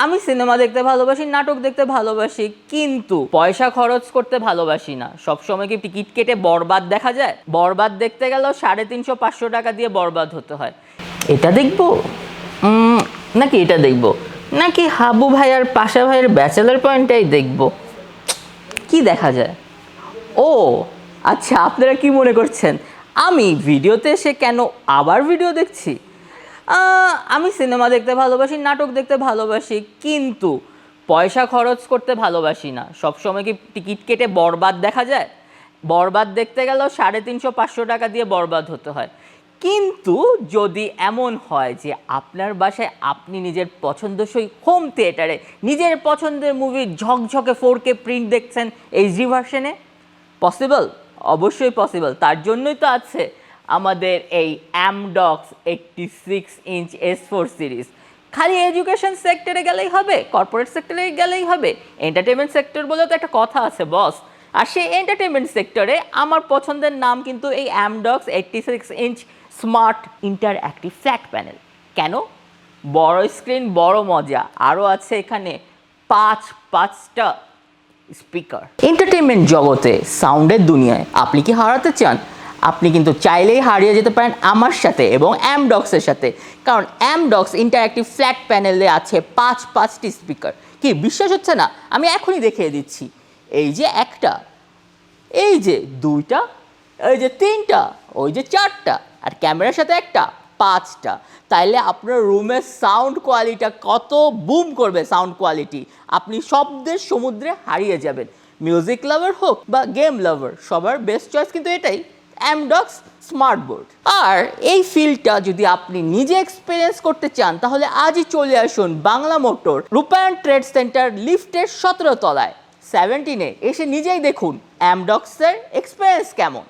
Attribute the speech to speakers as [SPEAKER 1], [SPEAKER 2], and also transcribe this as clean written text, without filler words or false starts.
[SPEAKER 1] আমি সিনেমা দেখতে ভালোবাসি, নাটক দেখতে ভালোবাসি, কিন্তু পয়সা খরচ করতে ভালোবাসি না। সবসময় কি টিকিট কেটে বরবাদ দেখা যায়? বরবাদ দেখতে গেলেও 350-500 টাকা দিয়ে বরবাদ হতে হয়। এটা দেখবো নাকি এটা দেখবো, নাকি হাবু ভাই আর পাশা ভাইয়ের ব্যাচেলার পয়েন্টটাই দেখবো? কি দেখা যায়? ও আচ্ছা, আপনারা কি মনে করছেন আমি ভিডিওতে এসে কেন আবার ভিডিও দেখছি? আমি সিনেমা দেখতে ভালোবাসি, নাটক দেখতে ভালোবাসি, কিন্তু পয়সা খরচ করতে ভালোবাসি না। সবসময় কি টিকিট কেটে বরবাদ দেখা যায়? বরবাদ দেখতে গেলেও 350-500 টাকা দিয়ে বরবাদ হতে হয়। কিন্তু যদি এমন হয় যে আপনার বাসায় আপনি নিজের পছন্দসই হোম থিয়েটারে নিজের পছন্দের মুভি ঝকঝকে 4K প্রিন্ট দেখছেন এইচডি ভার্সনে, পসিবল? অবশ্যই পসিবল। তার জন্যই তো আছে আমাদের এই অ্যামডক্স 86 ইঞ্চ S4 সিরিজ। খালি এডুকেশন সেক্টরে গেলেই হবে, কর্পোরেট সেক্টরে গেলেই হবে? এন্টারটেনমেন্ট সেক্টর বলে তো একটা কথা আছে বস। আর সেই এন্টারটেনমেন্ট সেক্টরে আমার পছন্দের নাম কিন্তু এই Amdocs 86 inch smart interactive flat panel. কেন? বড় স্ক্রিন, বড় মজা, আরও আছে এখানে পাঁচটা স্পিকার। এন্টারটেনমেন্ট জগতে, সাউন্ডের দুনিয়ায় আপনি কি হারাতে চান? আপনি কিন্তু চাইলেই হারিয়ে যেতে পারেন আমার সাথে এবং অ্যামডক্সের সাথে। কারণ অ্যামডক্স ইন্টারঅ্যাক্টিভ ফ্ল্যাট প্যানেলে আছে পাঁচটি স্পিকার। কি বিশ্বাস হচ্ছে না? আমি এখনই দেখিয়ে দিচ্ছি। এই যে একটা, এই যে দুইটা, এই যে তিনটা, ওই যে চারটা, আর ক্যামেরার সাথে একটা, 5টা। তাইলে আপনার রুমের সাউন্ড কোয়ালিটিটা কত বুম করবে! সাউন্ড কোয়ালিটি আপনি শব্দের সমুদ্রে হারিয়ে যাবেন। মিউজিক লাভার হোক বা গেম লাভার, সবার বেস্ট চয়েস কিন্তু এটাই, অ্যামডক্স স্মার্ট বোর্ড। আর এই ফিলটা যদি আপনি নিজে এক্সপিরিয়েন্স করতে চান তাহলে আজই চলে আসুন বাংলা মোটর রূপায়ণ ট্রেড সেন্টার লিফটের 17 তলায় 17-এ এসে নিজেই দেখুন অ্যামডক্সের এক্সপিরিয়েন্স কেমন।